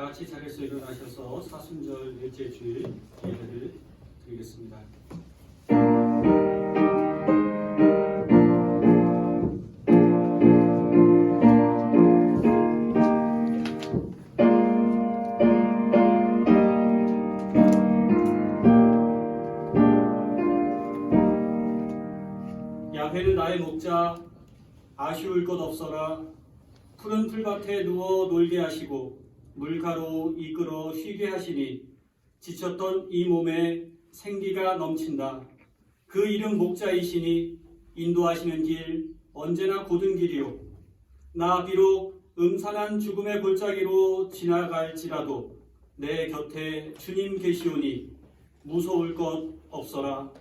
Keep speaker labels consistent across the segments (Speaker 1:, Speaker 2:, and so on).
Speaker 1: 다 같이 자리에서 일어나셔서 사순절 넷째 주일 예배를 드리겠습니다. 야훼는 나의 목자, 아쉬울 것 없어라. 푸른 풀밭에 누워 놀게 하시고 물가로 이끌어 쉬게 하시니 지쳤던 이 몸에 생기가 넘친다. 그 이름 목자이시니 인도하시는 길 언제나 곧은 길이요. 나 비록 음산한 죽음의 골짜기로 지나갈지라도 내 곁에 주님 계시오니 무서울 것 없어라.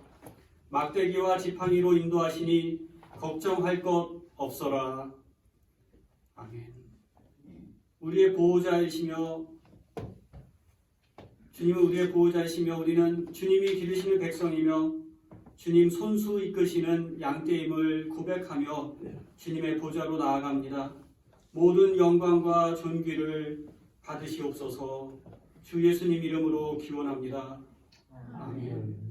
Speaker 1: 막대기와 지팡이로 인도하시니 걱정할 것 없어라. 아멘. 우리의 보호자이시며 주님은 우리의 보호자이시며 우리는 주님이 기르시는 백성이며 주님 손수 이끄시는 양떼임을 고백하며 주님의 보좌로 나아갑니다. 모든 영광과 존귀를 받으시옵소서. 주 예수님 이름으로 기원합니다. 아멘.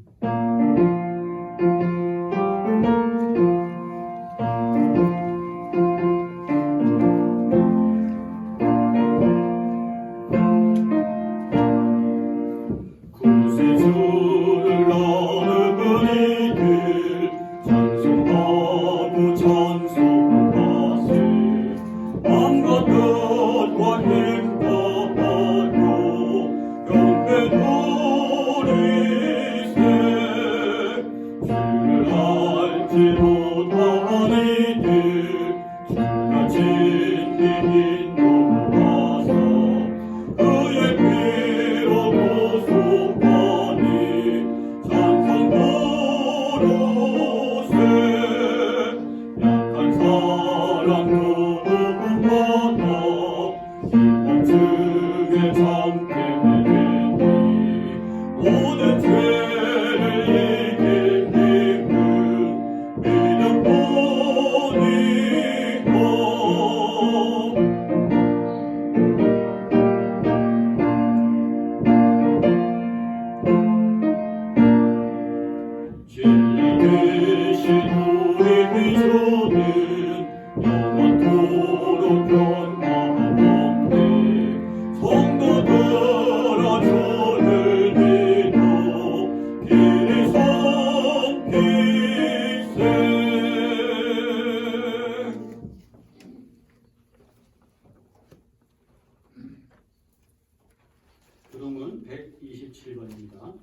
Speaker 1: 부름은 127번입니다.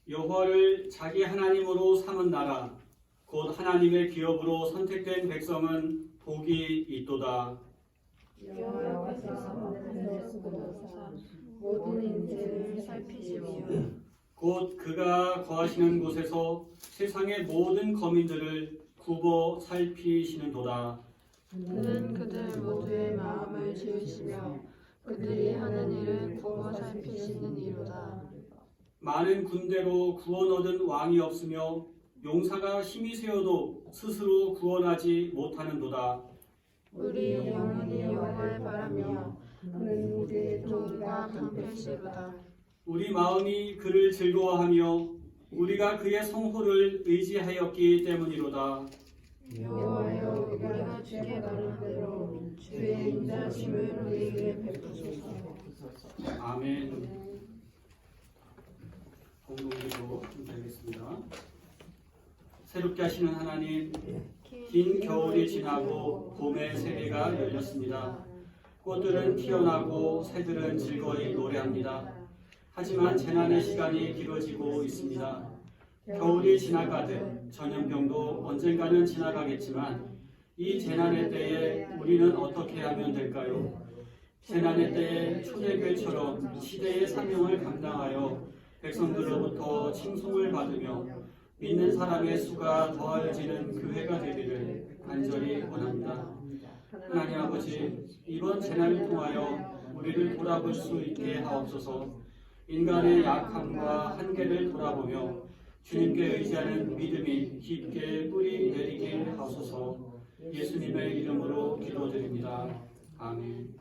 Speaker 1: 여호와를 자기 하나님으로 삼은 나라 곧 하나님의 기업으로 선택된 백성은 복이 있도다.
Speaker 2: 여호와께서 모든 인재를 살피시며
Speaker 1: 곧 그가 거하시는 곳에서 세상의 모든 거민들을 굽어 살피시는도다.
Speaker 2: 그는 그들 모두의 마음을 지으시며 그들이 하는 일을 굽어 살피시는 이로다.
Speaker 1: 많은 군대로 구원 얻은 왕이 없으며 용사가 힘이 세어도 스스로 구원하지 못하는도다.
Speaker 2: 우리 영혼이 여호와를 바라며 그는 우리의 종과 방패시로다.
Speaker 1: 우리 마음이 그를 즐거워하며 우리가 그의 성호를 의지하였기 때문이로다.
Speaker 2: 여호와여 우리가 주께 바른 대로 주의 인자심을 우리에게 베푸소서.
Speaker 1: 아멘. 공동기도 함께하겠습니다. 새롭게 하시는 하나님, 긴 겨울이 지나고 봄의 세계가 열렸습니다. 꽃들은 피어나고 새들은 즐거이 노래합니다. 하지만 재난의 시간이 길어지고 있습니다. 겨울이 지나가듯 전염병도 언젠가는 지나가겠지만 이 재난의 때에 우리는 어떻게 하면 될까요? 재난의 때에 초대교회처럼 시대의 사명을 감당하여 백성들로부터 칭송을 받으며 믿는 사람의 수가 더하여지는 교회가 되기를 간절히 원합니다. 하나님 아버지, 이번 재난을 통하여 우리를 돌아볼 수 있게 하옵소서. 인간의 약함과 한계를 돌아보며 주님께 의지하는 믿음이 깊게 뿌리 내리게 하소서. 예수님의 이름으로 기도드립니다. 아멘.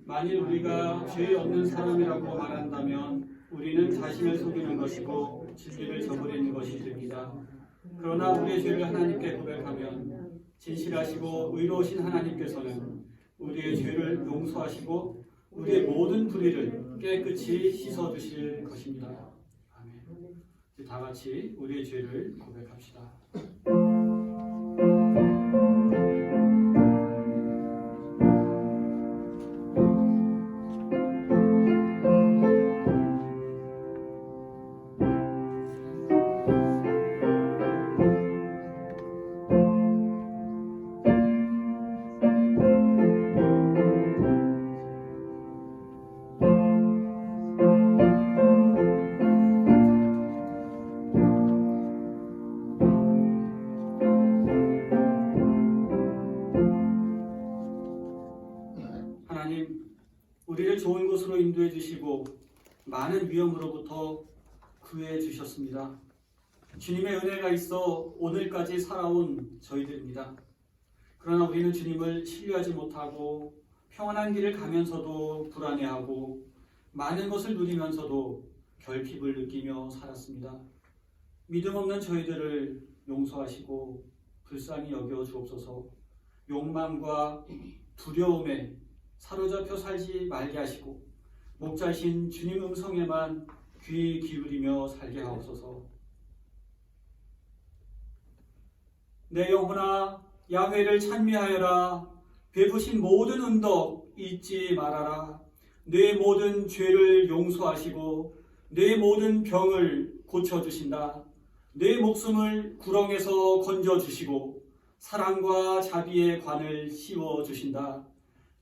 Speaker 1: 만일 우리가 죄 없는 사람이라고 말한다면 우리는 자신을 속이는 것이고 진리를 저버리는 것이 됩니다. 그러나 우리의 죄를 하나님께 고백하면 진실하시고 의로우신 하나님께서는 우리의 죄를 용서하시고 우리의 모든 불의를 깨끗이 씻어주실 것입니다. 아멘. 이제 다 같이 우리의 죄를 고백합시다. 하나님, 우리를 좋은 곳으로 인도해 주시고 많은 위험으로부터 구해 주셨습니다. 주님의 은혜가 있어 오늘까지 살아온 저희들입니다. 그러나 우리는 주님을 신뢰하지 못하고 평안한 길을 가면서도 불안해하고 많은 것을 누리면서도 결핍을 느끼며 살았습니다. 믿음 없는 저희들을 용서하시고 불쌍히 여겨 주옵소서. 욕망과 두려움에 사로잡혀 살지 말게 하시고 목자신 주님 음성에만 귀 기울이며 살게 하옵소서. 내 영혼아 야훼를 찬미하여라. 베푸신 모든 은덕 잊지 말아라. 내 모든 죄를 용서하시고 내 모든 병을 고쳐주신다. 내 목숨을 구렁에서 건져주시고 사랑과 자비의 관을 씌워주신다.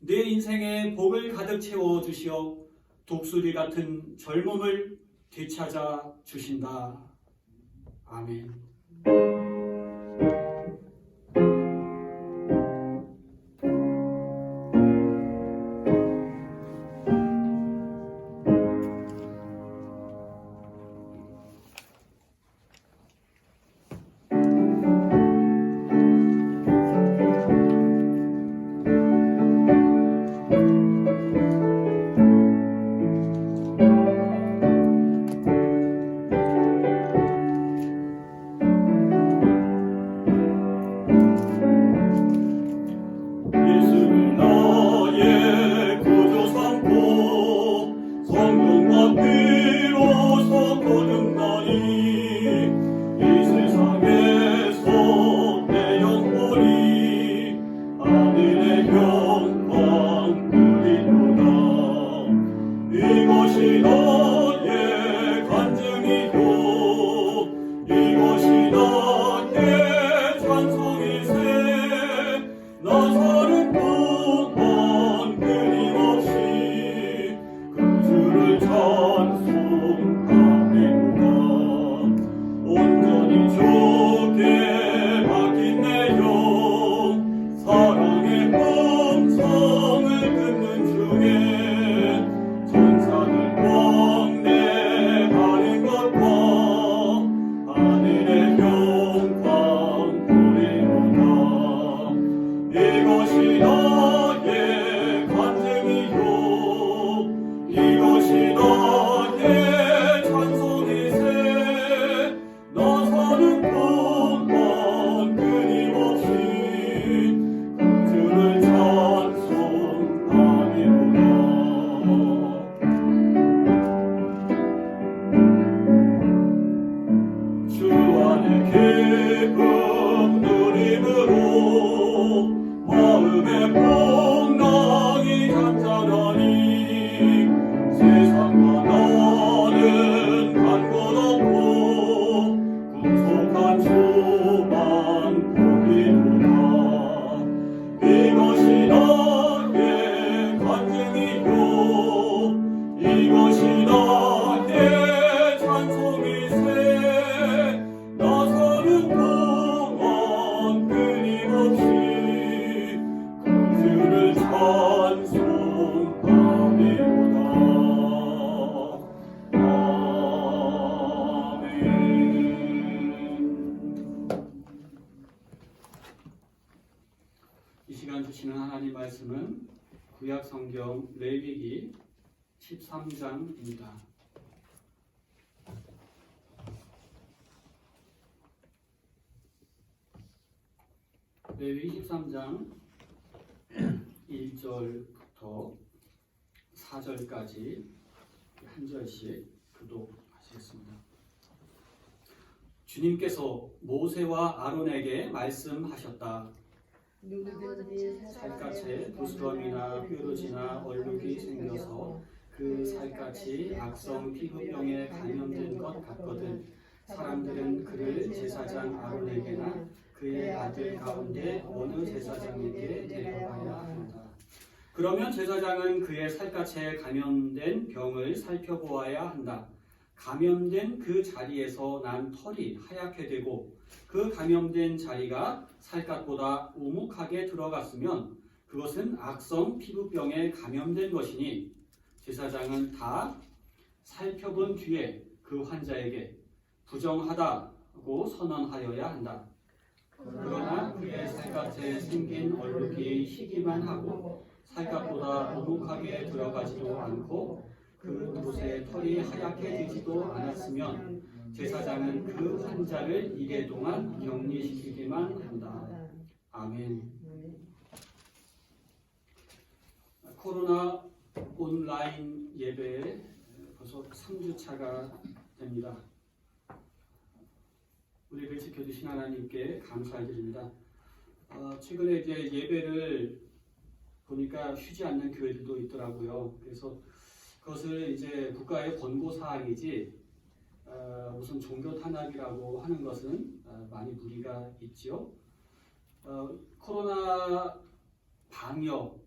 Speaker 1: 내 인생에 복을 가득 채워주시어 독수리 같은 젊음을 되찾아 주신다. 아멘. 기쁨 누림으로 마음의 이 시간 주시는 하나님 말씀은 구약 성경 레위기 13장입니다. 레위기 13장 1절부터 4절까지 한 절씩 교독하시겠습니다. 주님께서 모세와 아론에게 말씀하셨다.
Speaker 2: 누구든지
Speaker 1: 살갗에 부스럼이나 뾰루지나 얼룩이 생겨서 그 살갗이 악성 피부병에 감염된 것 같거든 사람들은 그를 제사장 아론에게나 그의 아들 가운데 어느 제사장에게 데려가야 한다. 그러면 제사장은 그의 살갗에 감염된 병을 살펴보아야 한다. 감염된 그 자리에서 난 털이 하얗게 되고 그 감염된 자리가 살갗보다 오목하게 들어갔으면 그것은 악성 피부병에 감염된 것이니 제사장은 다 살펴본 뒤에 그 환자에게 부정하다고 선언하여야 한다. 그러나 그의 살갗에 생긴 얼룩이 희기만 하고 살갗보다 오목하게 들어가지도 않고 그 곳에 털이 하얗게 되지도 않았으면 제사장은 그 환자를 이래 동안 격리시키기만 한다. 아멘. 코로나 온라인 예배 벌써 3주차가 됩니다. 우리를 지켜주신 하나님께 감사드립니다. 최근에 이제 예배를 보니까 쉬지 않는 교회들도 있더라고요. 그래서 그것을 이제 국가의 권고 사항이지 무슨 종교 탄압이라고 하는 것은 많이 무리가 있죠. 코로나 방역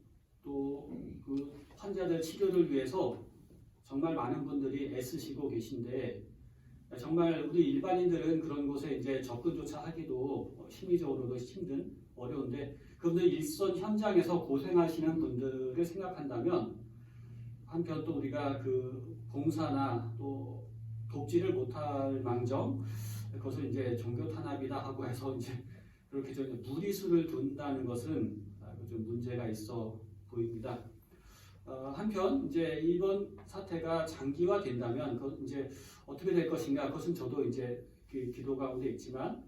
Speaker 1: 또 그 환자들 치료를 위해서 정말 많은 분들이 애쓰시고 계신데 정말 우리 일반인들은 그런 곳에 이제 접근조차 하기도 심리적으로도 힘든 어려운데 그분들 일선 현장에서 고생하시는 분들을 생각한다면 한편 또 우리가 그 봉사나 또 돕지를 못할 망정 그것을 이제 종교 탄압이다 하고 해서 이제 그렇게 좀 무리수를 둔다는 것은 좀 문제가 있어 보입니다. 한편 이제 이번 사태가 장기화된다면 그 이제 어떻게 될 것인가 그것은 저도 이제 그 기도 가운데 있지만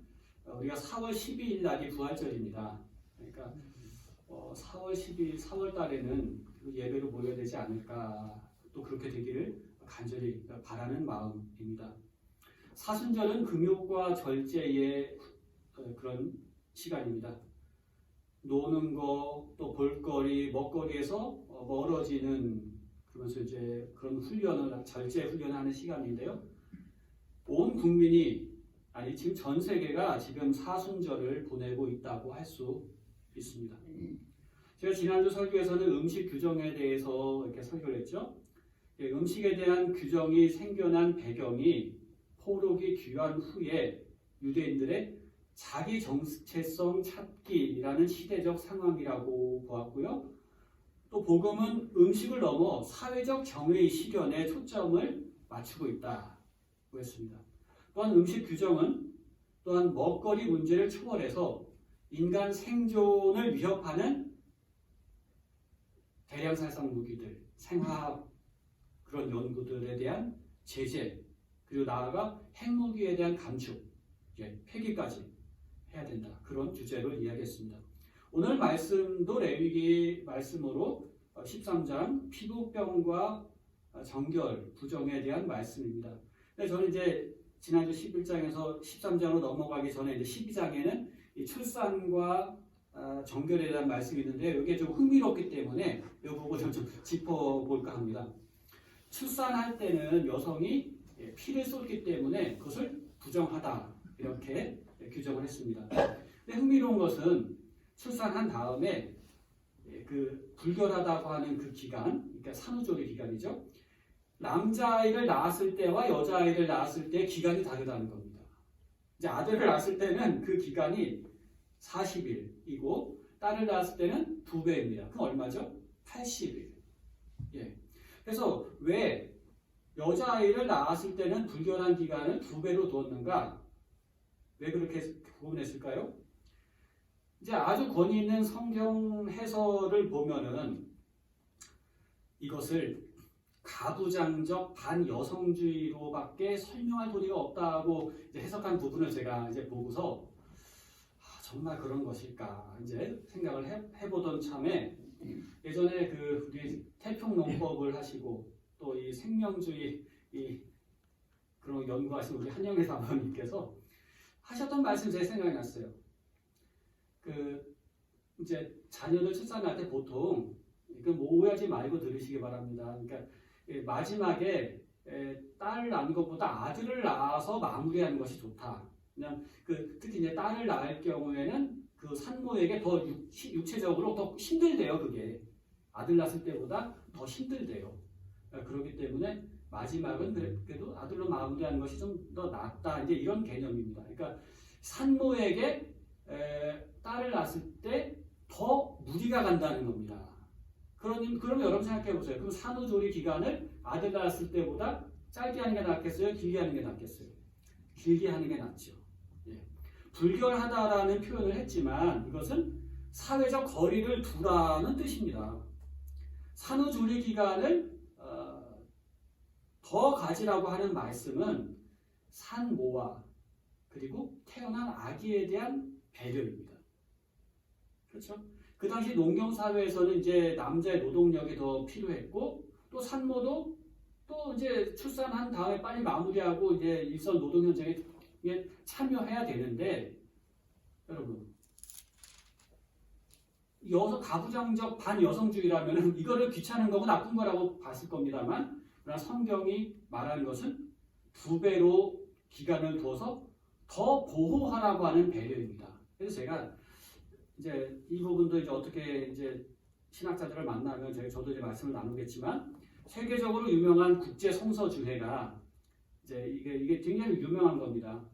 Speaker 1: 우리가 4월 12일 날이 부활절입니다. 그러니까 4월 12일 4월 달에는 예배로 모여야 되지 않을까 또 그렇게 되기를 간절히 바라는 마음입니다. 사순절은 금욕과 절제의 그런 시간입니다. 노는 거, 또 볼거리, 먹거리에서 멀어지는 그러면서 이제 그런 훈련을 절제 훈련을 하는 시간인데요. 온 국민이 아니 지금 전 세계가 지금 사순절을 보내고 있다고 할 수 있습니다. 제가 지난주 설교에서는 음식 규정에 대해서 이렇게 설교를 했죠. 음식에 대한 규정이 생겨난 배경이 포로기 귀환 후에 유대인들의 자기 정체성 찾기라는 시대적 상황이라고 보았고요. 또 복음은 음식을 넘어 사회적 정의 실현에 초점을 맞추고 있다고 했습니다. 또한 음식 규정은 또한 먹거리 문제를 초월해서 인간 생존을 위협하는 대량 살상 무기들, 생화학 그런 연구들에 대한 제재, 그리고 나아가 핵무기에 대한 감축, 폐기까지 해야 된다. 그런 주제로 이야기했습니다. 오늘 말씀도 레위기 말씀으로 13장 피부병과 정결, 부정에 대한 말씀입니다. 근데 저는 이제 지난주 11장에서 13장으로 넘어가기 전에 이제 12장에는 이 출산과 정결에 대한 말씀이 있는데 이게 좀 흥미롭기 때문에 이 부분 좀 짚어볼까 합니다. 출산할 때는 여성이 피를 쏟기 때문에 그것을 부정하다 이렇게 규정을 했습니다. 근데 흥미로운 것은 출산한 다음에 그 불결하다고 하는 그 기간, 그러니까 산후조리 기간이죠. 남자아이를 낳았을 때와 여자아이를 낳았을 때 기간이 다르다는 겁니다. 이제 아들을 낳았을 때는 그 기간이 40일이고 딸을 낳았을 때는 2배입니다. 그럼 얼마죠? 80일. 그래서 왜 여자아이를 낳았을 때는 불결한 기간을 2배로 두었는가? 왜 그렇게 구분했을까요? 이제 아주 권위 있는 성경 해설을 보면은 이것을 가부장적 반여성주의로밖에 설명할 도리가 없다고 이제 해석한 부분을 제가 이제 보고서 정말 그런 것일까 이제 생각을 해보던 참에 예전에 그 우리 태평농법을 하시고 또 이 생명주의 이 그런 연구하신 우리 한영애 사모님께서 하셨던 말씀 제 생각이 났어요. 그 이제 자녀들 출산할 때 보통 그 뭐 오해하지 말고 들으시기 바랍니다. 그러니까 마지막에 딸을 낳는 것보다 아들을 낳아서 마무리하는 것이 좋다. 그냥 특히 이제 딸을 낳을 경우에는 그 산모에게 더 육체적으로 더 힘들대요. 그게 아들 낳았을 때보다 더 힘들대요. 그렇기 때문에 마지막은 그래도 아들로 마무리하는 것이 좀 더 낫다. 이제 이런 개념입니다. 그러니까 산모에게 딸을 낳았을 때 더 무리가 간다는 겁니다. 그러면 여러분 생각해 보세요. 그럼 산후조리 기간을 아들 낳았을 때보다 짧게 하는 게 낫겠어요? 길게 하는 게 낫겠어요? 길게 하는 게 낫죠. 예. 불결하다라는 표현을 했지만 이것은 사회적 거리를 두라는 뜻입니다. 산후조리 기간을 더 가지라고 하는 말씀은 산모와 그리고 태어난 아기에 대한 배려입니다. 그렇죠? 그 당시 농경 사회에서는 이제 남자의 노동력이 더 필요했고 또 산모도 또 이제 출산한 다음에 빨리 마무리하고 이제 일선 노동 현장에 참여해야 되는데 여러분 가부장적 반여성주의라면 이거를 귀찮은 거고 나쁜 거라고 봤을 겁니다만 그러나 성경이 말하는 것은 2배로 기간을 둬서 더 보호하라고 하는 배려입니다. 그래서 제가 이제 이 부분도 이제 어떻게 이제 신학자들을 만나면 저도 이제 말씀을 나누겠지만 세계적으로 유명한 국제 성서주회가 이제 이게 굉장히 유명한 겁니다.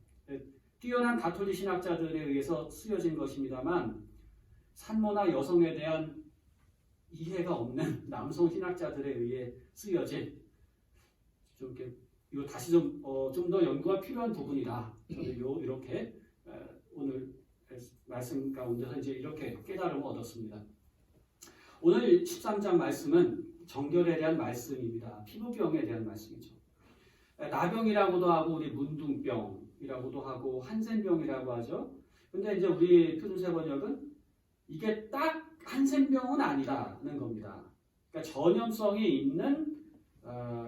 Speaker 1: 뛰어난 가톨릭 신학자들에 의해서 쓰여진 것입니다만 산모나 여성에 대한 이해가 없는 남성 신학자들에 의해 쓰여진 좀 이렇게 이거 다시 좀 더 연구가 필요한 부분이다. 저는 이렇게 오늘 말씀 가운데서 이제 이렇게 깨달음을 얻었습니다. 오늘 13장 말씀은 정결에 대한 말씀입니다. 피부병에 대한 말씀이죠. 나병이라고도 하고 우리 문둥병이라고도 하고 한센병이라고 하죠. 근데 이제 우리 표준세 번역은 이게 딱 한센병은 아니라는 겁니다. 그러니까 전염성이 있는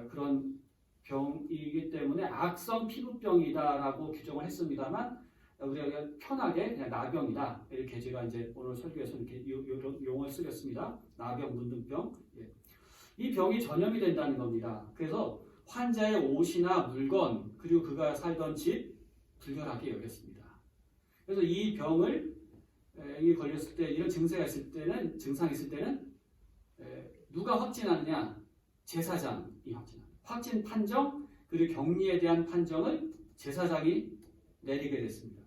Speaker 1: 그런 병이기 때문에 악성 피부병이다라고 규정을 했습니다만 우리가 편하게 그냥 나병이다 이렇게 제가 이제 오늘 설교에서 이렇게 용어를 쓰겠습니다. 나병, 문둥병. 이 병이 전염이 된다는 겁니다. 그래서 환자의 옷이나 물건 그리고 그가 살던 집 불결하게 여겼습니다. 그래서 이 병을 이 걸렸을 때 이런 증상이 있을 때는 누가 확진하느냐? 제사장이 확진합니다. 확진 판정 그리고 격리에 대한 판정을 제사장이 내리게 됐습니다.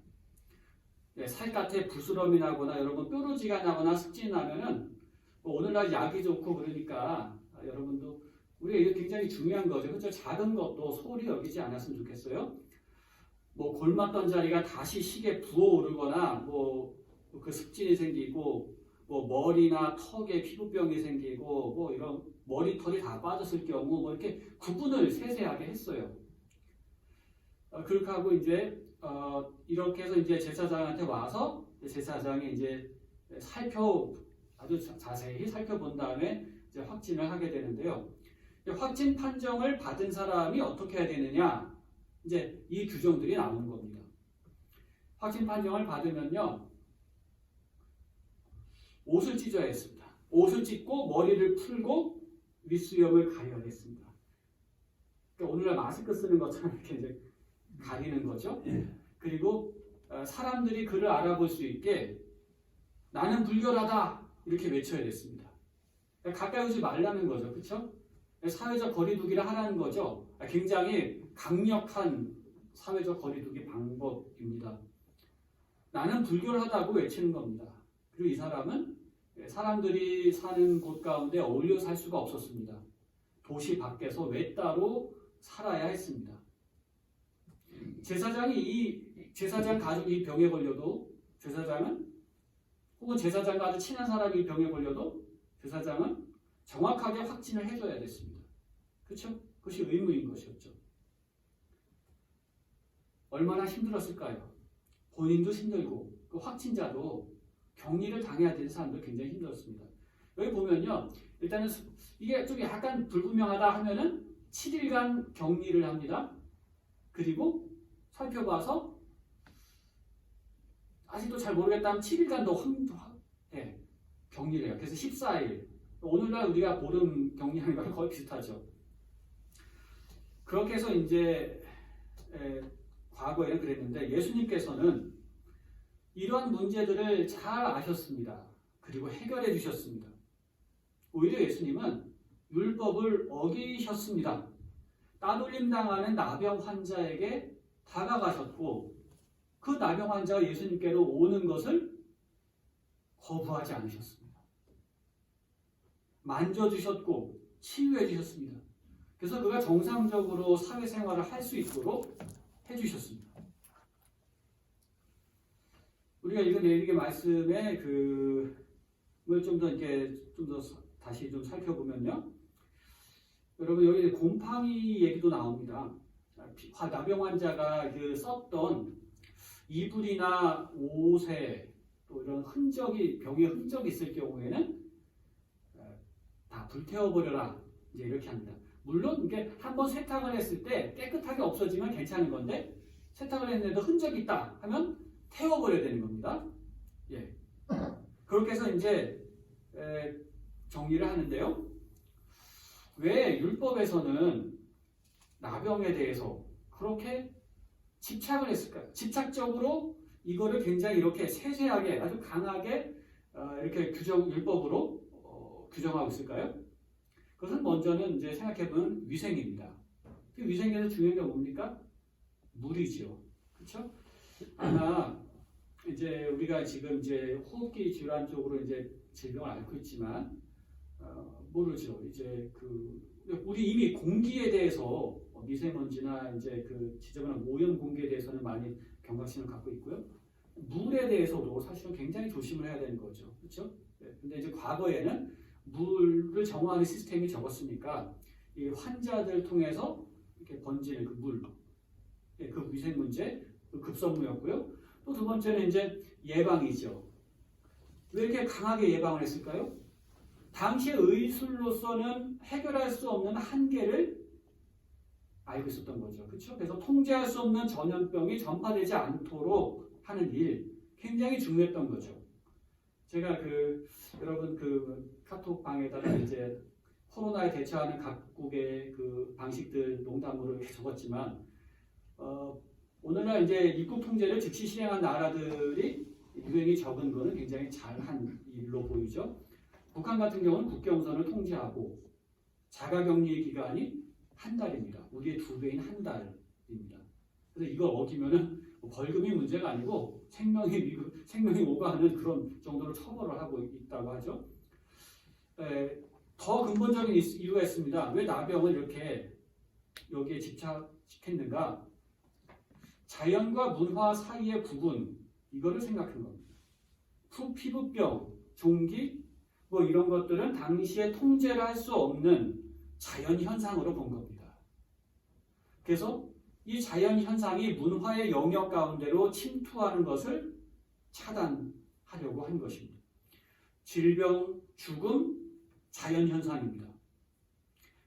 Speaker 1: 살갗에 부스럼이 나거나 여러분 뾰루지가 나거나 습진이 나면은 오늘날 약이 좋고 그러니까 여러분도 우리가 이게 굉장히 중요한 거죠. 그렇죠? 작은 것도 소홀히 여기지 않았으면 좋겠어요. 뭐 골맞던 자리가 다시 시게 부어오르거나 그 습진이 생기고 머리나 턱에 피부병이 생기고 이런 머리털이 다 빠졌을 경우 이렇게 구분을 세세하게 했어요. 그렇게 하고 이제 이렇게 해서 이제 제사장한테 와서 제사장이 이제 아주 자세히 살펴본 다음에 이제 확진을 하게 되는데요. 확진 판정을 받은 사람이 어떻게 해야 되느냐? 이제 이 규정들이 나오는 겁니다. 확진 판정을 받으면요, 옷을 찢어야 했습니다. 옷을 찢고 머리를 풀고 윗수염을 가려냈습니다. 그러니까 오늘날 마스크 쓰는 것처럼 이렇게 이제 가리는 거죠. 그리고 사람들이 그를 알아볼 수 있게 나는 불결하다 이렇게 외쳐야 됐습니다. 그러니까 가까이 오지 말라는 거죠. 그렇죠? 사회적 거리두기를 하라는 거죠. 굉장히 강력한 사회적 거리두기 방법입니다. 나는 불결하다고 외치는 겁니다. 그리고 이 사람은 사람들이 사는 곳 가운데 어울려 살 수가 없었습니다. 도시 밖에서 외따로 살아야 했습니다. 제사장 가족이 병에 걸려도 제사장은 혹은 제사장과 아주 친한 사람이 병에 걸려도 제사장은 정확하게 확진을 해줘야 됐습니다. 그렇죠? 그것이 의무인 것이었죠. 얼마나 힘들었을까요? 본인도 힘들고 그 확진자도 격리를 당해야 되는 사람도 굉장히 힘들었습니다. 여기 보면요. 일단은 이게 좀 약간 불분명하다 하면은 7일간 격리를 합니다. 그리고 살펴봐서 아직도 잘 모르겠다 하면 7일간 더 격리를 해요. 그래서 14일. 오늘날 우리가 보름 격리하는 거랑 거의 비슷하죠. 그렇게 해서 이제 과거에는 그랬는데 예수님께서는 이러한 문제들을 잘 아셨습니다. 그리고 해결해 주셨습니다. 오히려 예수님은 율법을 어기셨습니다. 따돌림 당하는 나병 환자에게 다가가셨고 그 나병 환자가 예수님께로 오는 것을 거부하지 않으셨습니다. 만져주셨고 치유해 주셨습니다. 그래서 그가 정상적으로 사회생활을 할 수 있도록 해주셨습니다. 우리가 읽은 내리게 말씀에 그걸 좀 더 다시 좀 살펴보면요. 여러분 여기 곰팡이 얘기도 나옵니다. 나병 환자가 썼던 이불이나 옷에 또 이런 흔적이 병의 흔적이 있을 경우에는 다 불태워버려라 이제 이렇게 합니다. 물론 이게 한번 세탁을 했을 때 깨끗하게 없어지면 괜찮은 건데 세탁을 했는데도 흔적이 있다 하면 태워버려야 되는 겁니다. 예. 그렇게 해서 이제 정리를 하는데요. 왜 율법에서는 나병에 대해서 그렇게 집착을 했을까요? 집착적으로 이거를 굉장히 이렇게 세세하게 아주 강하게 이렇게 율법으로 규정하고 있을까요? 그것은 먼저는 이제 생각해보면 위생입니다. 그 위생에서 중요한 게 뭡니까? 물이죠. 그렇죠? 아마 이제 우리가 지금 이제 호흡기 질환 쪽으로 이제 질병을 앓고 있지만 모르죠. 이제 우리 이미 공기에 대해서 미세먼지나 이제 지저분한 오염 공기에 대해서는 많이 경각심을 갖고 있고요. 물에 대해서도 사실은 굉장히 조심을 해야 되는 거죠. 그렇죠? 근데 이제 과거에는 물을 정화하는 시스템이 적었으니까 이 환자들 통해서 이렇게 번지는 그 물, 그 위생 문제, 그 급선무였고요. 또 두 번째는 이제 예방이죠. 왜 이렇게 강하게 예방을 했을까요? 당시의 의술로서는 해결할 수 없는 한계를 알고 있었던 거죠. 그렇죠? 그래서 통제할 수 없는 전염병이 전파되지 않도록 하는 일, 굉장히 중요했던 거죠. 제가 여러분 카톡 방에다가 이제 코로나에 대처하는 각국의 방식들 농담으로 이렇게 적었지만 오늘날 이제 입국 통제를 즉시 실행한 나라들이 유행이 적은 거는 굉장히 잘한 일로 보이죠. 북한 같은 경우는 국경선을 통제하고 자가격리 기간이 한 달입니다. 우리의 2배인 한 달입니다. 그래서 이걸 어기면은 벌금이 문제가 아니고 생명이 오가는 그런 정도로 처벌을 하고 있다고 하죠. 더 근본적인 이유가 있습니다. 왜 나병을 이렇게 여기에 집착했는가? 자연과 문화 사이의 부분, 이거를 생각한 겁니다. 피부병, 종기, 이런 것들은 당시에 통제를 할 수 없는 자연 현상으로 본 겁니다. 그래서 이 자연 현상이 문화의 영역 가운데로 침투하는 것을 차단하려고 한 것입니다. 질병, 죽음, 자연 현상입니다.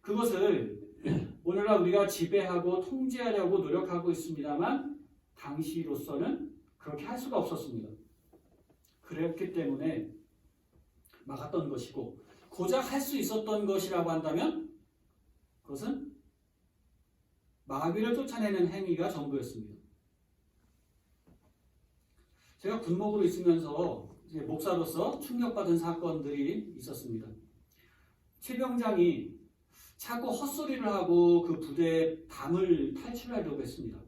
Speaker 1: 그것을 오늘날 우리가 지배하고 통제하려고 노력하고 있습니다만 당시로서는 그렇게 할 수가 없었습니다. 그랬기 때문에 막았던 것이고 고작 할 수 있었던 것이라고 한다면 그것은 마귀를 쫓아내는 행위가 전부였습니다. 제가 군목으로 있으면서 이제 목사로서 충격받은 사건들이 있었습니다. 최병장이 자꾸 헛소리를 하고 그 부대의 담을 탈출하려고 했습니다.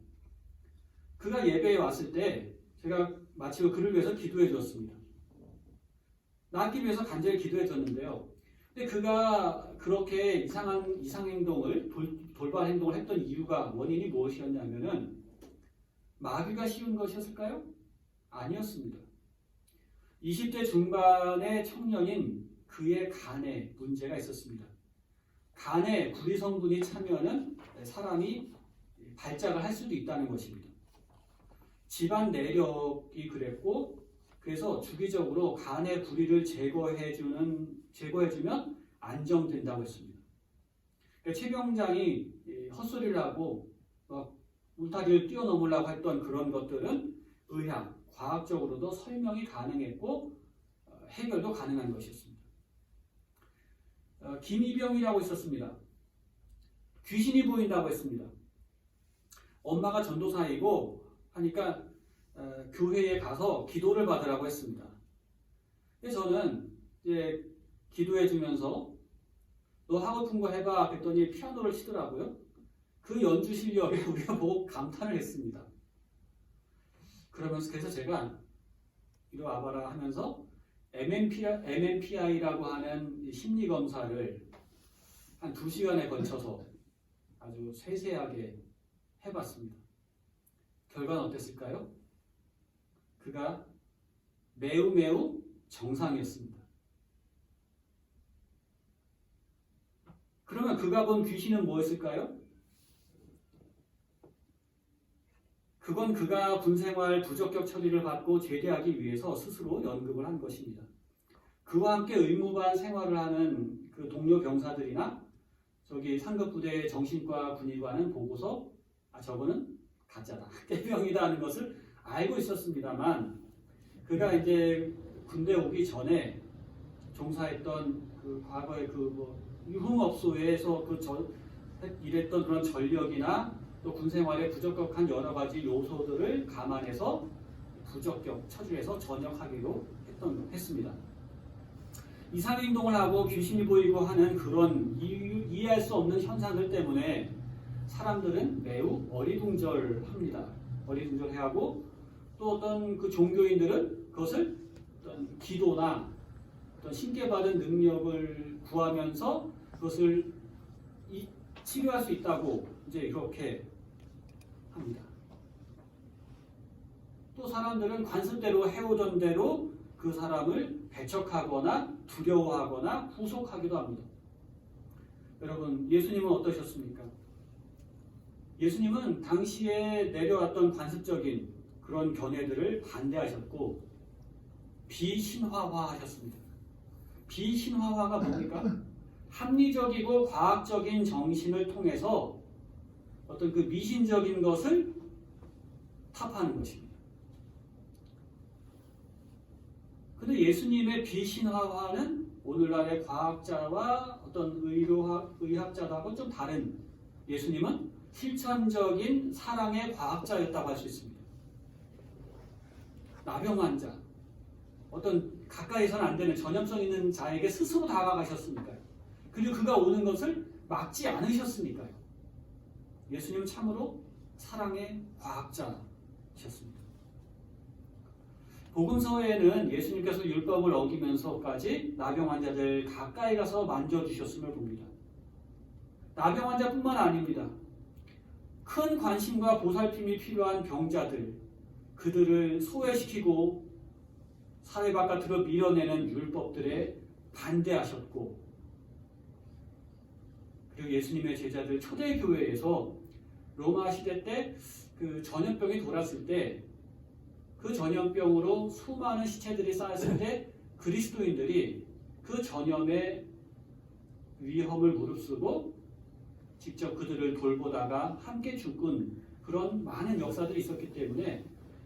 Speaker 1: 그가 예배에 왔을 때 제가 마치고 그를 위해서 기도해 주었습니다. 낫기 위해서 간절히 기도해 줬는데요. 근데 그가 그렇게 이상 행동을 돌발 행동을 했던 이유가 원인이 무엇이었냐면은 마귀가 씌운 것이었을까요? 아니었습니다. 20대 중반의 청년인 그의 간에 문제가 있었습니다. 간에 구리 성분이 차면은 사람이 발작을 할 수도 있다는 것입니다. 집안 내력이 그랬고, 그래서 주기적으로 간의 구리를 제거해주면 안정된다고 했습니다. 그러니까 최 병장이 헛소리를 하고 울타리를 뛰어넘으려고 했던 그런 것들은 의학, 과학적으로도 설명이 가능했고 해결도 가능한 것이었습니다. 김이병이라고 있었습니다. 귀신이 보인다고 했습니다. 엄마가 전도사이고 하니까 교회에 가서 기도를 받으라고 했습니다. 그래서 저는 이제 기도해 주면서 너 하고픈 거 해봐 그랬더니 피아노를 치더라고요. 그 연주 실력에 우리가 보고 감탄을 했습니다. 그래서 제가 이리 와봐라 하면서 MMPI라고 하는 심리 검사를 한 2시간에 걸쳐서 아주 세세하게 해봤습니다. 결과는 어땠을까요? 그가 매우 정상이었습니다. 그러면 그가 본 귀신은 뭐였을까요? 그건 그가 군생활 부적격 처리를 받고 제대하기 위해서 스스로 연극을 한 것입니다. 그와 함께 의무반 생활을 하는 그 동료 병사들이나 저기 상급부대 정신과 군의관은 보고서 저거는 가짜다, 깨병이다 하는 것을 알고 있었습니다만 그가 이제 군대 오기 전에 종사했던 그 과거의 유흥업소에서 일했던 그런 전력이나 또 군생활에 부적격한 여러 가지 요소들을 감안해서 부적격 처리해서 전역하기로 했습니다. 이상행동을 하고 귀신이 보이고 하는 그런 이해할 수 없는 현상들 때문에 사람들은 매우 어리둥절합니다. 어리둥절해하고 또 어떤 그 종교인들은 그것을 어떤 기도나 어떤 신께받은 능력을 구하면서 그것을 치료할 수 있다고 이제 이렇게 합니다. 또 사람들은 관습대로 해오던 대로 그 사람을 배척하거나 두려워하거나 후속하기도 합니다. 여러분, 예수님은 어떠셨습니까? 예수님은 당시에 내려왔던 관습적인 그런 견해들을 반대하셨고 비신화화하셨습니다. 비신화화가 뭡니까? 합리적이고 과학적인 정신을 통해서 어떤 그 미신적인 것을 타파하는 것입니다. 근데 예수님의 비신화화는 오늘날의 과학자와 어떤 의학자하고 좀 다른, 예수님은 실천적인 사랑의 과학자였다고 할 수 있습니다. 나병 환자, 어떤 가까이서는 안 되는 전염성 있는 자에게 스스로 다가가셨으니까요. 그리고 그가 오는 것을 막지 않으셨으니까요. 예수님은 참으로 사랑의 과학자셨습니다. 복음서에는 예수님께서 율법을 어기면서까지 나병 환자들 가까이 가서 만져주셨음을 봅니다. 나병 환자뿐만 아닙니다. 큰 관심과 보살핌이 필요한 병자들, 그들을 소외시키고 사회 바깥으로 밀어내는 율법들에 반대하셨고, 그리고 예수님의 제자들 초대교회에서 로마 시대 때 그 전염병이 돌았을 때 그 전염병으로 수많은 시체들이 쌓였을 때 그리스도인들이 그 전염의 위험을 무릅쓰고 직접 그들을 돌보다가 함께 죽은 그런 많은 역사들이 있었기 때문에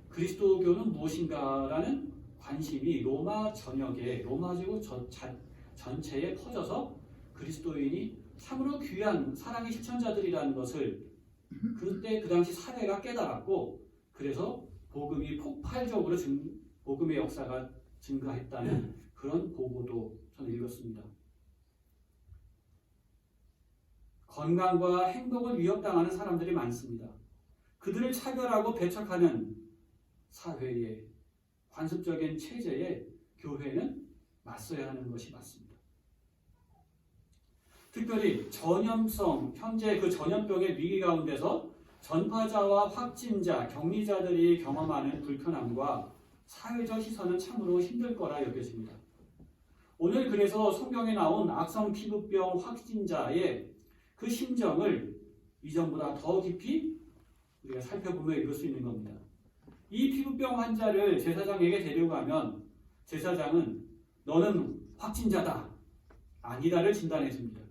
Speaker 1: 그리스도교는 무엇인가라는 관심이 로마 전역에, 로마 제국 전체에 퍼져서 그리스도인이 참으로 귀한 사랑의 실천자들이라는 것을 그때 그 당시 사회가 깨달았고, 그래서 복음이 폭발적으로 복음의 역사가 증가했다는 그런 보고도 저는 읽었습니다. 건강과 행복을 위협당하는 사람들이 많습니다. 그들을 차별하고 배척하는 사회의 관습적인 체제에 교회는 맞서야 하는 것이 맞습니다. 특별히 현재 그 전염병의 위기 가운데서 전파자와 확진자, 격리자들이 경험하는 불편함과 사회적 시선은 참으로 힘들 거라 여겨집니다. 오늘 그래서 성경에 나온 악성 피부병 확진자의 그 심정을 이전보다 더 깊이 우리가 살펴보며 읽을 수 있는 겁니다. 이 피부병 환자를 제사장에게 데려가면 제사장은 너는 확진자다, 아니다를 진단해 줍니다.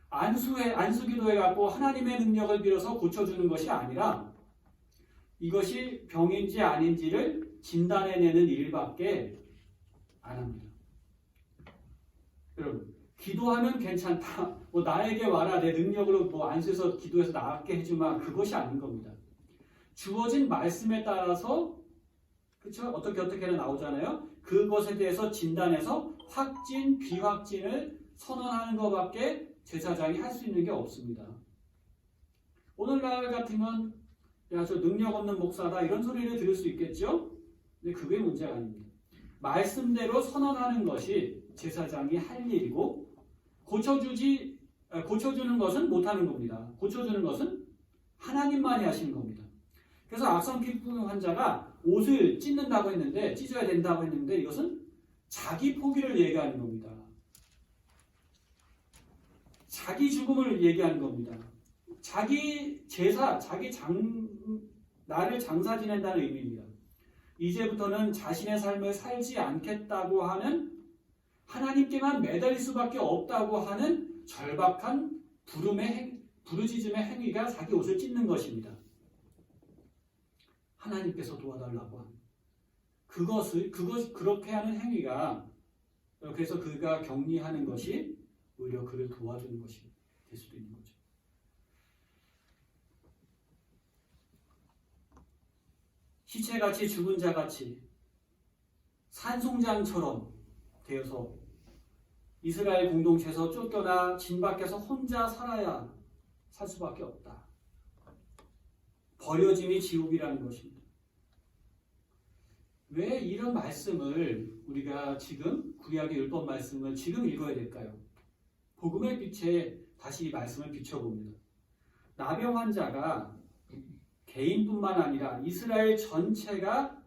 Speaker 1: 안수기도해 갖고 하나님의 능력을 빌어서 고쳐주는 것이 아니라 이것이 병인지 아닌지를 진단해내는 일밖에 안 합니다. 여러분, 기도하면 괜찮다, 뭐 나에게 와라, 내 능력으로 뭐 안수해서 기도해서 낫게 해주마, 그것이 아닌 겁니다. 주어진 말씀에 따라서 그렇죠? 어떻게는 나오잖아요. 그것에 대해서 진단해서 확진, 비확진을 선언하는 것밖에 제사장이 할 수 있는 게 없습니다. 오늘날 같으면 야, 저 능력 없는 목사다 이런 소리를 들을 수 있겠죠? 근데 그게 문제가 아닙니다. 말씀대로 선언하는 것이 제사장이 할 일이고 고쳐주는 것은 못하는 겁니다. 고쳐주는 것은 하나님만이 하시는 겁니다. 그래서 악성 피부병 환자가 옷을 찢어야 된다고 했는데 이것은 자기 포기를 얘기하는 겁니다. 자기 죽음을 얘기하는 겁니다. 자기 제사, 나를 장사 지낸다는 의미입니다. 이제부터는 자신의 삶을 살지 않겠다고 하는 하나님께만 매달릴 수밖에 없다고 하는 절박한 부르짖음의 행위가 자기 옷을 찢는 것입니다. 하나님께서 도와달라고 하는 그렇게 하는 행위가 그래서 그가 격리하는 것이 오히려 그를 도와주는 것이 될 수도 있는 거죠. 시체같이 죽은 자같이 산송장처럼 되어서 이스라엘 공동체에서 쫓겨나 진 밖에서 혼자 살 수밖에 없다. 버려짐이 지옥이라는 것입니다. 왜 이런 말씀을 우리가 지금 구약의 율법 말씀을 지금 읽어야 될까요? 복음의 빛에 다시 이 말씀을 비춰봅니다. 나병 환자가 개인뿐만 아니라 이스라엘 전체가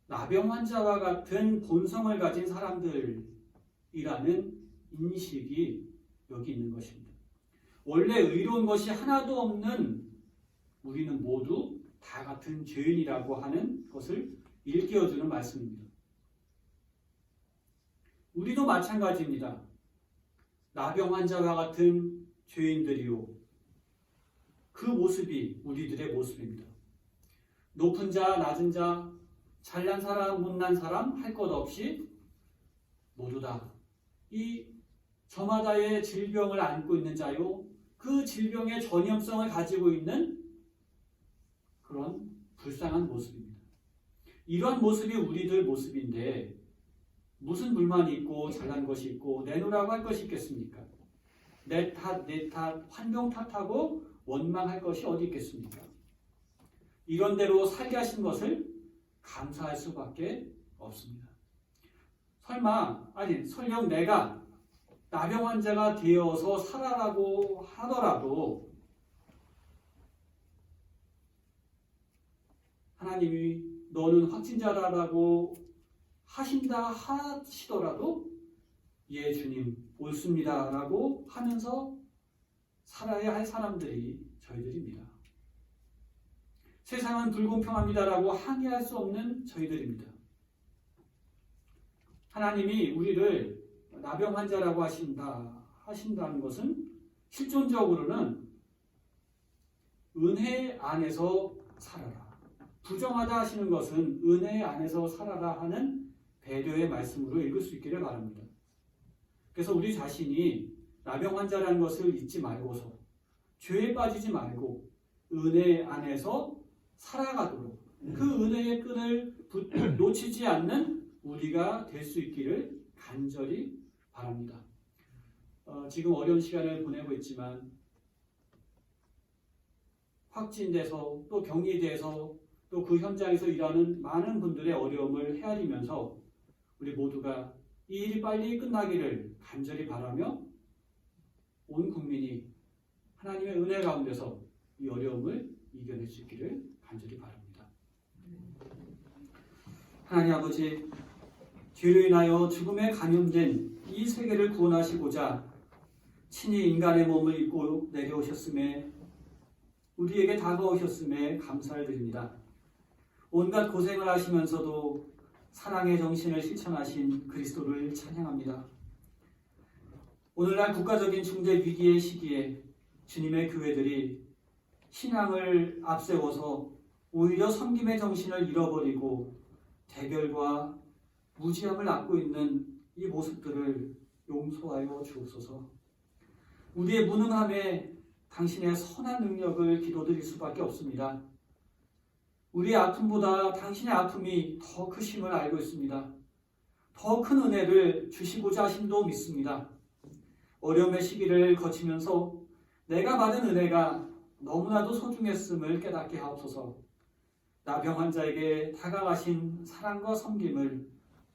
Speaker 1: 나병 환자와 같은 본성을 가진 사람들이라는 인식이 여기 있는 것입니다. 원래 의로운 것이 하나도 없는 우리는 모두 다 같은 죄인이라고 하는 것을 일깨워주는 말씀입니다. 우리도 마찬가지입니다. 나병 환자와 같은 죄인들이요. 그 모습이 우리들의 모습입니다. 높은 자, 낮은 자, 잘난 사람, 못난 사람 할 것 없이 모두 다 이 저마다의 질병을 안고 있는 자요. 그 질병의 전염성을 가지고 있는 그런 불쌍한 모습입니다. 이러한 모습이 우리들 모습인데 무슨 불만이 있고 잘난 것이 있고 내놓으라고 할 것이 있겠습니까? 내 탓, 환경 탓하고 원망할 것이 어디 있겠습니까? 이런 대로 살게 하신 것을 감사할 수밖에 없습니다. 설령 내가 나병 환자가 되어서 살아라고 하더라도 하나님이 너는 확진자라고 하시더라도 예 주님 옳습니다 라고 하면서 살아야 할 사람들이 저희들입니다. 세상은 불공평합니다 라고 항의할 수 없는 저희들입니다. 하나님이 우리를 나병 환자라고 하신다는 것은 실존적으로는 은혜 안에서 살아라. 부정하다 하시는 것은 은혜 안에서 살아라 하는 배려의 말씀으로 읽을 수 있기를 바랍니다. 그래서 우리 자신이 나병 환자라는 것을 잊지 말고서 죄에 빠지지 말고 은혜 안에서 살아가도록 그 은혜의 끈을 놓치지 않는 우리가 될 수 있기를 간절히 바랍니다. 지금 어려운 시간을 보내고 있지만 확진돼서 또 격리돼서 또 그 현장에서 일하는 많은 분들의 어려움을 헤아리면서 우리 모두가 이 일이 빨리 끝나기를 간절히 바라며 온 국민이 하나님의 은혜 가운데서 이 어려움을 이겨낼 수 있기를 간절히 바랍니다. 하나님 아버지, 죄로 인하여 죽음에 감염된 이 세계를 구원하시고자 친히 인간의 몸을 입고 내려오셨음에 우리에게 다가오셨음에 감사를 드립니다. 온갖 고생을 하시면서도 사랑의 정신을 실천하신 그리스도를 찬양합니다. 오늘날 국가적인 중재 위기의 시기에 주님의 교회들이 신앙을 앞세워서 오히려 섬김의 정신을 잃어버리고 대결과 무지함을 낳고 있는 이 모습들을 용서하여 주옵소서. 우리의 무능함에 당신의 선한 능력을 기도드릴 수밖에 없습니다. 우리의 아픔보다 당신의 아픔이 더 크심을 알고 있습니다. 더 큰 은혜를 주시고자 하심도 믿습니다. 어려움의 시기를 거치면서 내가 받은 은혜가 너무나도 소중했음을 깨닫게 하옵소서. 나병 환자에게 다가가신 사랑과 섬김을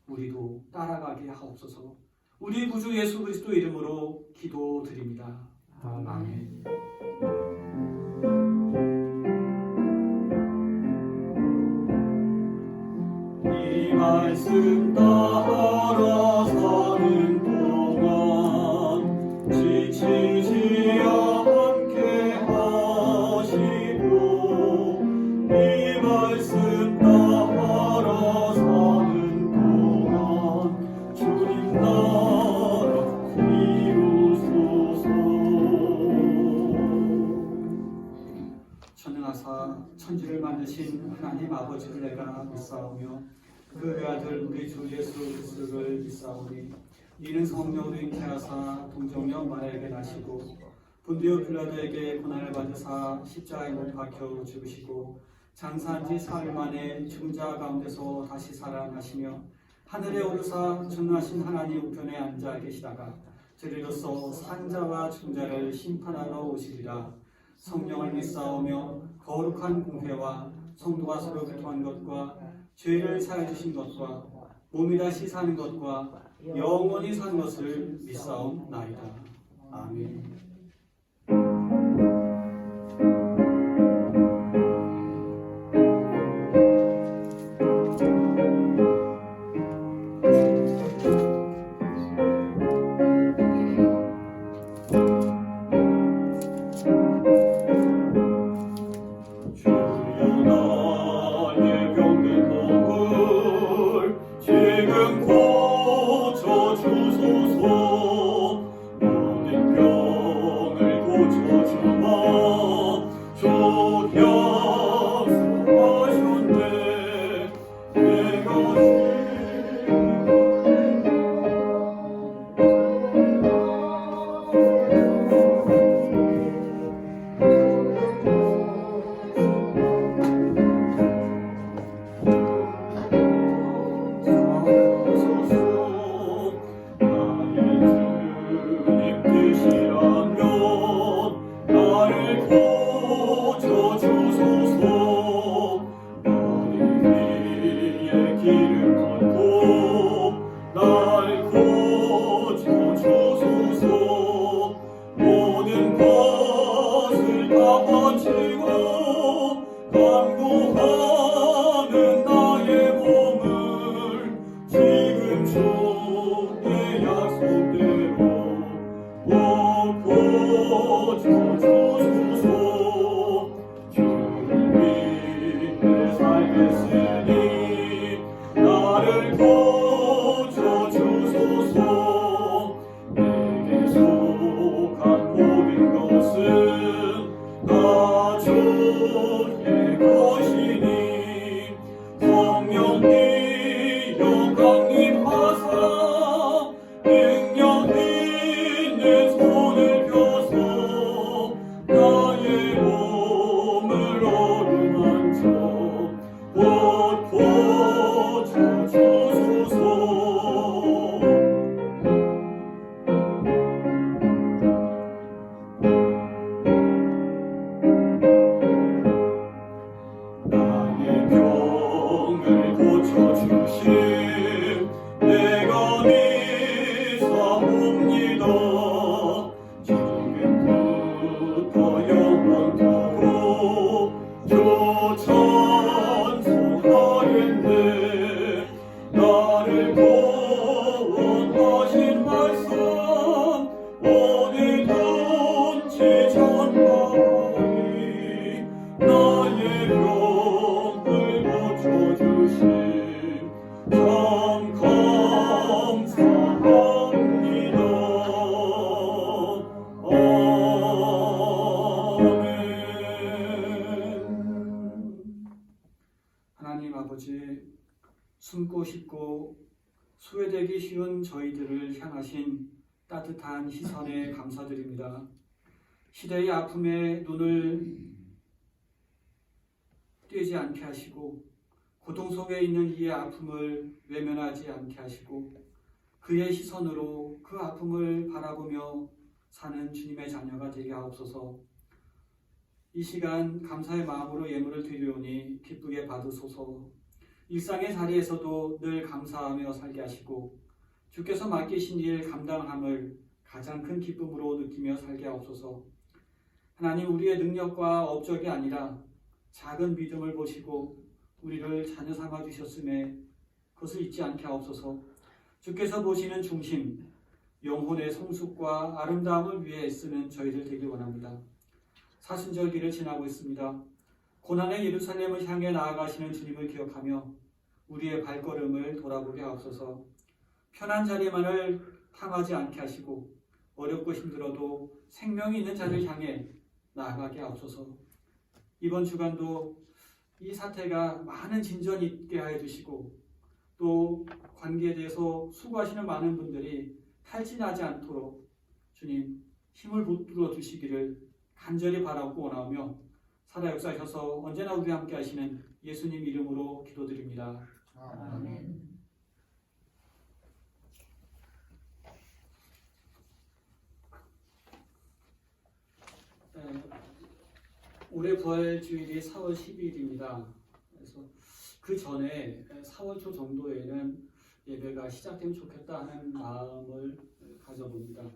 Speaker 1: 우리도 따라가게 하옵소서. 우리 구주 예수 그리스도 이름으로 기도드립니다. 아멘. 이 말씀 따라 사는 동안 지치지 않게 하시고 이 말씀 따라 사는 동안 주님 나라 이루소서. 전능하사 천지를 만드신 하나님 아버지를 내가 믿사오며 그 아들 우리 주 예수 그리스도를 믿사오니 이는 성령으로 잉태하사 동정녀 마리아에게 나시고 본디오 빌라도에게 고난을 받으사 십자가에 못 박혀 죽으시고 장사한 지 사흘 만에 죽은 자 가운데서 다시 살아나시며 하늘에 오르사 전능하신 하나님 우편에 앉아 계시다가 저리로서 산자와 중자를 심판하러 오시리라. 성령을 믿사오며 거룩한 공회와 성도가 서로 교통한 것과 죄를 사해 주신 것과 몸이 다시 사는 것과 영원히 사는 것을 믿사옵나이다. 아멘. 소외되기 쉬운 저희들을 향하신 따뜻한 시선에 감사드립니다. 시대의 아픔에 눈을 띄지 않게 하시고 고통 속에 있는 이의 아픔을 외면하지 않게 하시고 그의 시선으로 그 아픔을 바라보며 사는 주님의 자녀가 되게 하옵소서. 이 시간 감사의 마음으로 예물을 드리오니 기쁘게 받으소서. 일상의 자리에서도 늘 감사하며 살게 하시고 주께서 맡기신 일 감당함을 가장 큰 기쁨으로 느끼며 살게 하옵소서. 하나님, 우리의 능력과 업적이 아니라 작은 믿음을 보시고 우리를 자녀 삼아 주셨음에 그것을 잊지 않게 하옵소서. 주께서 보시는 중심, 영혼의 성숙과 아름다움을 위해 애쓰는 저희들 되길 원합니다. 사순절기를 지나고 있습니다. 고난의 예루살렘을 향해 나아가시는 주님을 기억하며 우리의 발걸음을 돌아보게 하옵소서. 편한 자리만을 탐하지 않게 하시고 어렵고 힘들어도 생명이 있는 자를 향해 나아가게 하옵소서. 이번 주간도 이 사태가 많은 진전이 있게 하여 주시고 또 관계에 대해서 수고하시는 많은 분들이 탈진하지 않도록 주님 힘을 붙들어 주시기를 간절히 바라고 원하며 살아 역사하셔서 언제나 우리와 함께 하시는 예수님 이름으로 기도드립니다.
Speaker 3: 아멘.
Speaker 1: 올해 부활주일이 4월 12일입니다. 그래서 그 전에 4월 초 정도에는 예배가 시작되면 좋겠다 하는 마음을 가져봅니다.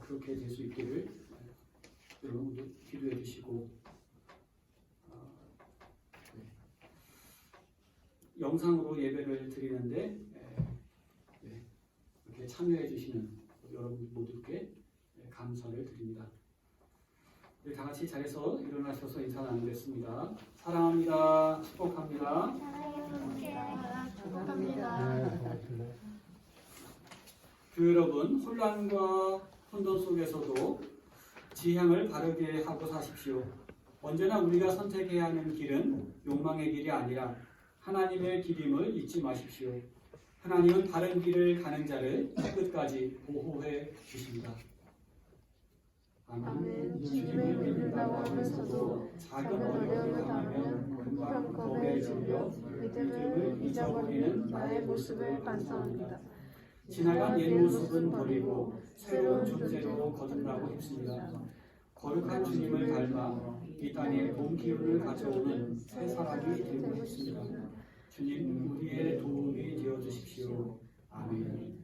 Speaker 1: 그렇게 될 수 있기를 여러분도 기도해 주시고 영상으로 예배를 드리는데 이렇게 참여해 주시는 여러분 모두께 감사를 드립니다. 다 같이 자리에서 일어나셔서 인사 나누겠습니다. 사랑합니다. 축복합니다.
Speaker 2: 축복합니다.
Speaker 1: 그 여러분, 혼란과 혼돈 속에서도 지향을 바르게 하고 사십시오. 언제나 우리가 선택해야 하는 길은 욕망의 길이 아니라 하나님의 길임을 잊지 마십시오. 하나님은 바른 길을 가는 자를 끝까지 보호해 주십니다.
Speaker 2: 아멘. 주님을 믿는다고 하면서도 작은 어려움을 당하면 금방 겁에 질려 믿음을 잊어버리는 나의 모습을 반성합니다.
Speaker 1: 지나간 옛 모습은 버리고 새로운 존재로 거듭나고 싶습니다. 거룩한 주님을 닮아 이 땅에 봄 기운을 가져오는 새 사람이 되고 싶습니다. 주님, 우리의 도움이 되어 주십시오. 아멘.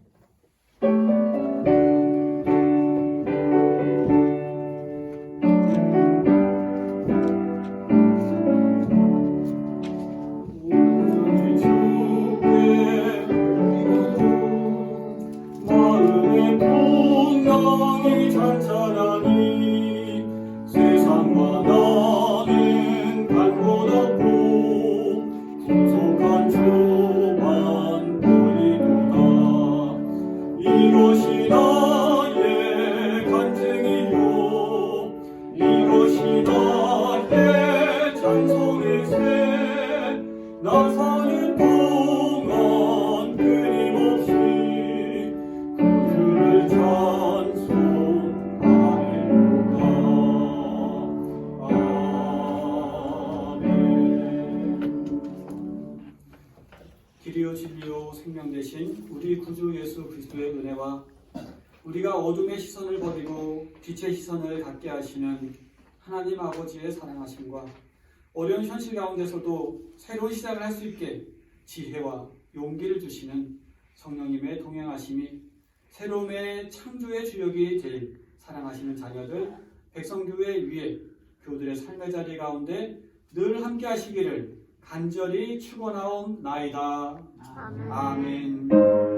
Speaker 1: 길이요 진리요 생명 되신 우리 구주 예수 그리스도의 은혜와 우리가 어둠의 시선을 버리고 빛의 시선을 갖게 하시는 하나님 아버지의 사랑하심과 어려운 현실 가운데서도 새로운 시작을 할 수 있게 지혜와 용기를 주시는 성령님의 동행하심이 새로움의 창조의 주역이 될 사랑하시는 자녀들 백성교회 위에 교우들의 삶의 자리 가운데 늘 함께 하시기를 간절히 축원하옵나이다.
Speaker 2: 아멘.
Speaker 1: 아멘.